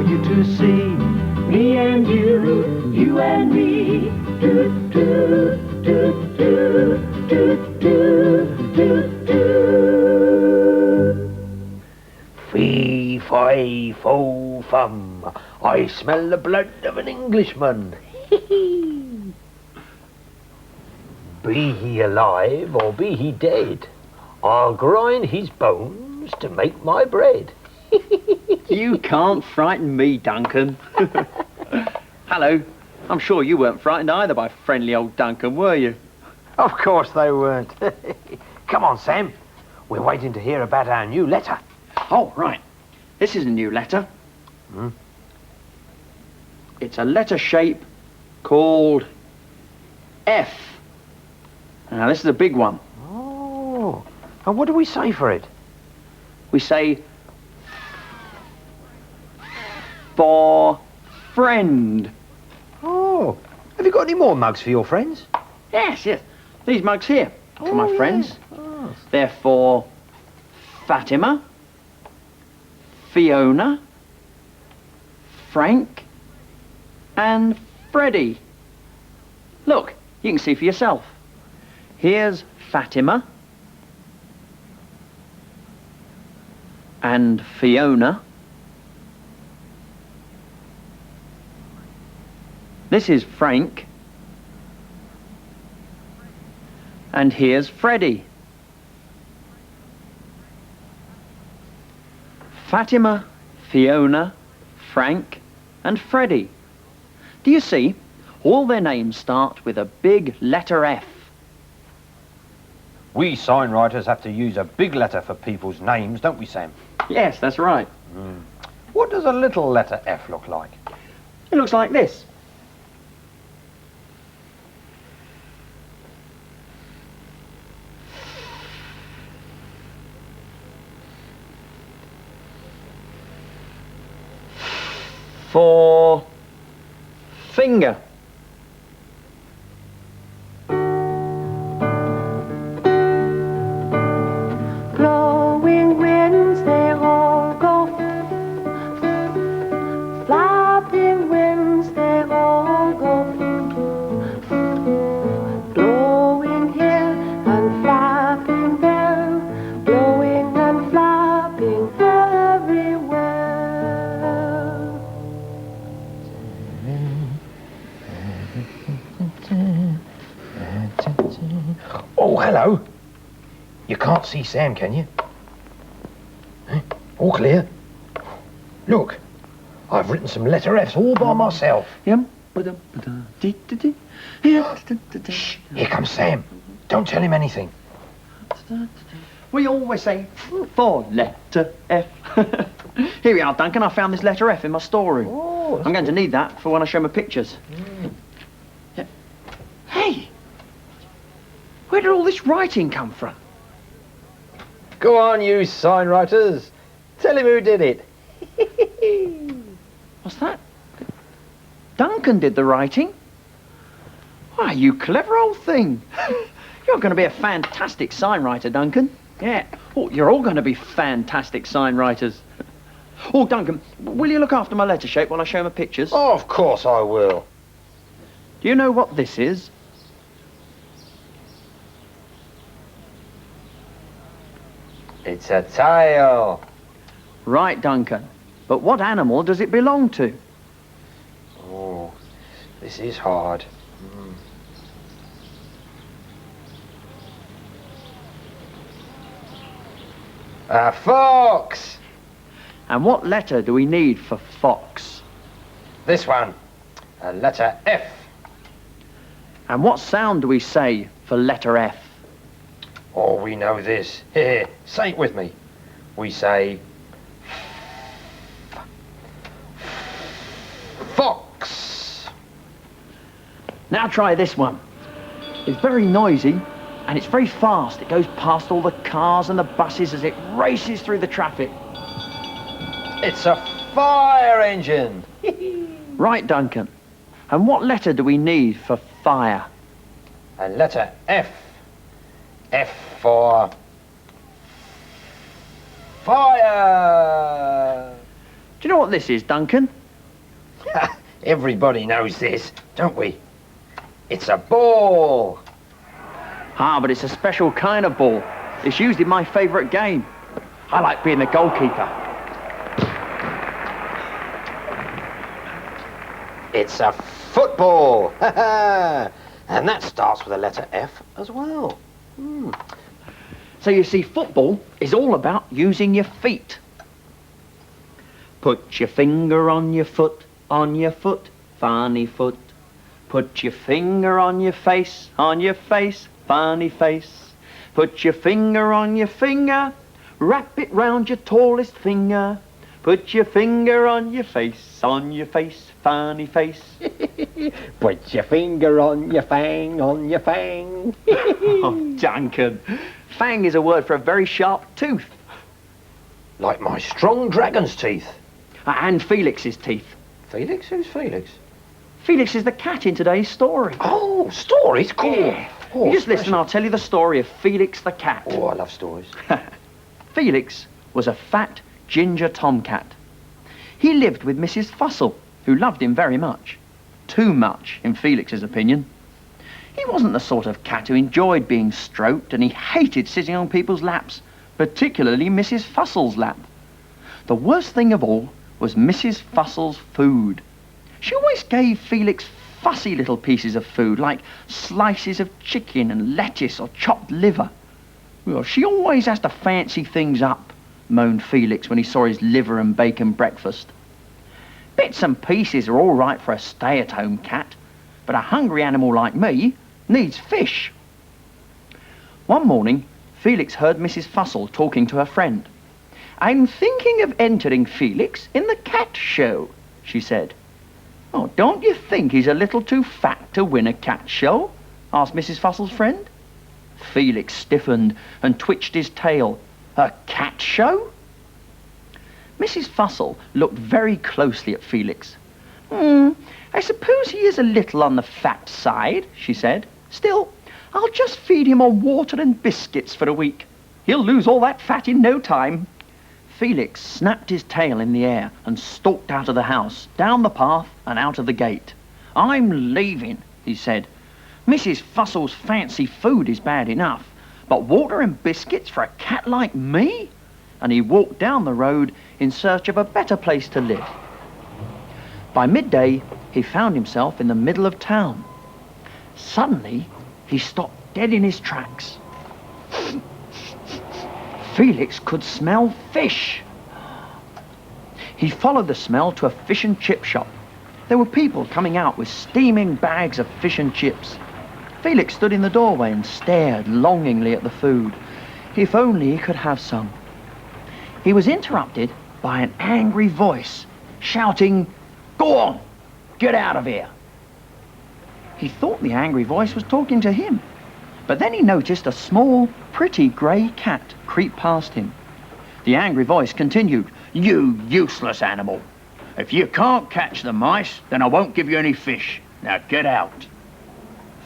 you to see. Me and you and me. Do, do, do, do, do, do, do, do. Fee, fi, fo, fum. I smell the blood of an Englishman. Be he alive or be he dead, I'll grind his bones to make my bread. You can't frighten me, Duncan. Hello. I'm sure you weren't frightened either by friendly old Duncan, were you? Of course they weren't. Come on, Sam. We're waiting to hear about our new letter. Oh, right. This is a new letter. It's a letter shape called F. Now, this is a big one. Oh. And what do we say for it? We say for friend. Oh. Have you got any more mugs for your friends? Yes, yes. These mugs here for my friends. Oh. They're for Fatima, Fiona, Frank, and Freddie. Look, you can see for yourself. Here's Fatima and Fiona. This is Frank. And here's Freddie. Fatima, Fiona, Frank, and Freddie. Do you see? All their names start with a big letter F. We signwriters have to use a big letter for people's names, don't we, Sam? Yes, that's right. What does a little letter F look like? It looks like this. For finger. Blowing winds, they all go. Flapping winds, they all go. Blowing here and flapping there. Blowing and flapping everywhere. Oh, hello. You can't see Sam, can you? All clear? Look, I've written some letter Fs all by myself. Shh, here comes Sam. Don't tell him anything. We always say for letter F. Here we are, Duncan. I found this letter F in my storeroom. Oh, I'm going to need that for when I show my pictures. Yeah. Hey! Where did all this writing come from? Go on, you signwriters. Tell him who did it. What's that? Duncan did the writing? Why, you clever old thing. You're going to be a fantastic signwriter, Duncan. Yeah. Oh, you're all going to be fantastic signwriters. Oh, Duncan, will you look after my letter shape while I show my pictures? Oh, of course I will. Do you know what this is? It's a tail. Right, Duncan. But what animal does it belong to? Oh, this is hard. A fox. And what letter do we need for fox? This one. A letter F. And what sound do we say for letter F? Oh, we know this. Here, say it with me. We say fox. Now try this one. It's very noisy and it's very fast. It goes past all the cars and the buses as it races through the traffic. It's a fire engine. Right, Duncan. And what letter do we need for fire? A letter F. F for fire. you know what this is, Duncan? Everybody knows this, don't we? It's a ball. Ah, but it's a special kind of ball. It's used in my favourite game. I like being the goalkeeper. It's a football. And that starts with the letter F as well. So you see, football is all about using your feet. Put your finger on your foot, funny foot. Put your finger on your face, funny face. Put your finger on your finger, wrap it round your tallest finger. Put your finger on your face, funny face. Put your finger on your fang, Oh, Duncan. Fang is a word for a very sharp tooth. Like my strong dragon's teeth. And Felix's teeth. Felix? Who's Felix? Felix is the cat in today's story. Oh, stories? Cool. Yeah. Oh, You just listen, I'll tell you the story of Felix the cat. Oh, I love stories. Felix was a fat ginger tomcat. He lived with Mrs. Fussell, who loved him very much. Too much, in Felix's opinion. He wasn't the sort of cat who enjoyed being stroked, and he hated sitting on people's laps, particularly Mrs. Fussell's lap. The worst thing of all was Mrs. Fussell's food. She always gave Felix fussy little pieces of food, like slices of chicken and lettuce or chopped liver. Well, she always has to fancy things up, moaned Felix when he saw his liver and bacon breakfast. Bits and pieces are all right for a stay-at-home cat, but a hungry animal like me needs fish. One morning, Felix heard Mrs. Fussell talking to her friend. "I'm thinking of entering Felix in the cat show," she said. "Oh, don't you think he's a little too fat to win a cat show?" asked Mrs. Fussell's friend. Felix stiffened and twitched his tail. "A cat show?" Mrs. Fussell looked very closely at Felix. I suppose he is a little on the fat side," she said. "Still, I'll just feed him on water and biscuits for a week. He'll lose all that fat in no time." Felix snapped his tail in the air and stalked out of the house, down the path and out of the gate. "I'm leaving," he said. "Mrs. Fussell's fancy food is bad enough, but water and biscuits for a cat like me?" And he walked down the road in search of a better place to live. By midday, he found himself in the middle of town. Suddenly, he stopped dead in his tracks. Felix could smell fish. He followed the smell to a fish and chip shop. There were people coming out with steaming bags of fish and chips. Felix stood in the doorway and stared longingly at the food. If only he could have some. He was interrupted by an angry voice shouting, "Go on, get out of here." He thought the angry voice was talking to him, but then he noticed a small, pretty grey cat creep past him. The angry voice continued, "You useless animal. If you can't catch the mice, then I won't give you any fish. Now get out."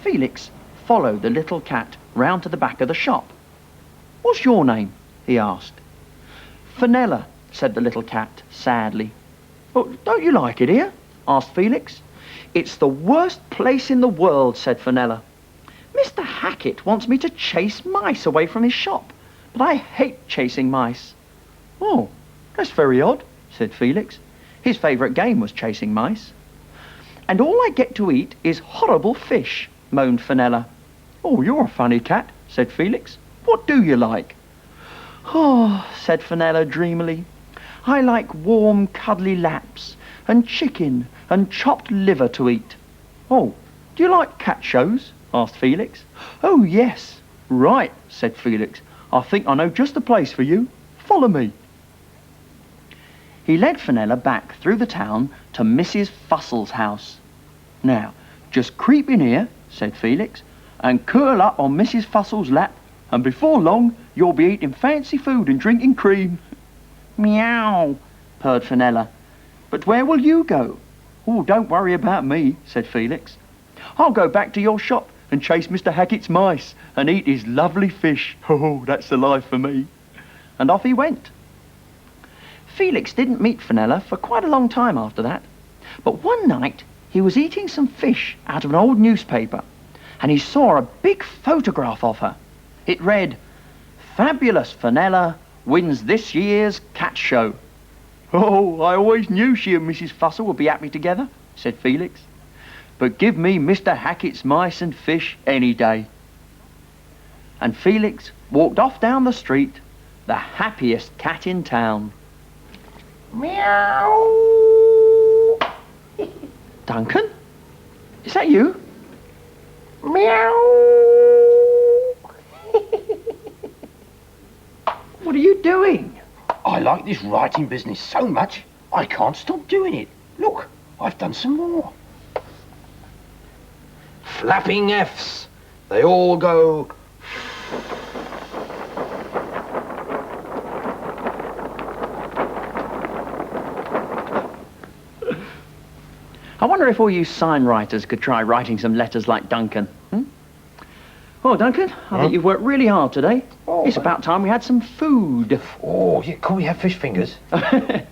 Felix followed the little cat round to the back of the shop. "What's your name?" he asked. "Fenella," said the little cat sadly. "Oh, don't you like it here?" asked Felix. "It's the worst place in the world," said Fenella. "Mr. Hackett wants me to chase mice away from his shop, but I hate chasing mice." "Oh, that's very odd," said Felix. His favourite game was chasing mice. "And all I get to eat is horrible fish," moaned Fenella. "Oh, you're a funny cat," said Felix. "What do you like?" "Oh," said Fenella dreamily, "I like warm, cuddly laps, and chicken, and chopped liver to eat." "Oh, do you like cat shows?" asked Felix. "Oh, yes." "Right," said Felix. "I think I know just the place for you. Follow me." He led Fenella back through the town to Mrs. Fussell's house. "Now, just creep in here," said Felix, "and curl up on Mrs. Fussell's lap, and before long you'll be eating fancy food and drinking cream." "Meow," purred Fenella. "But where will you go?" "Oh, don't worry about me," said Felix. "I'll go back to your shop and chase Mr. Hackett's mice and eat his lovely fish. Oh, that's the life for me." And off he went. Felix didn't meet Fenella for quite a long time after that. But one night, he was eating some fish out of an old newspaper, and he saw a big photograph of her. It read, "Fabulous Fenella wins this year's cat show." "Oh, I always knew she and Mrs. Fussell would be happy together," said Felix. "But give me Mr. Hackett's mice and fish any day." And Felix walked off down the street, the happiest cat in town. Meow. Duncan? Is that you? Meow. What are you doing? I like this writing business so much, I can't stop doing it. Look, I've done some more. Flapping F's. They all go... I wonder if all you sign writers could try writing some letters like Duncan. Oh, Duncan, I think you've worked really hard today. Oh. It's about time we had some food. Oh, yeah, can we have fish fingers?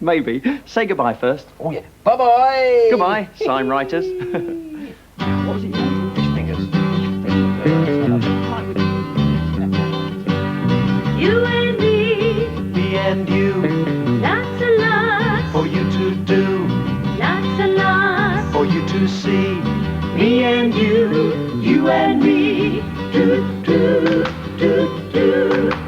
Maybe. Say goodbye first. Oh, yeah. Bye-bye. Goodbye, sign writers. What was it? Fish fingers. You and Me and you, lots and lots, for you to do, lots and lots. for you to see. Me and you and me, do, do, do, do.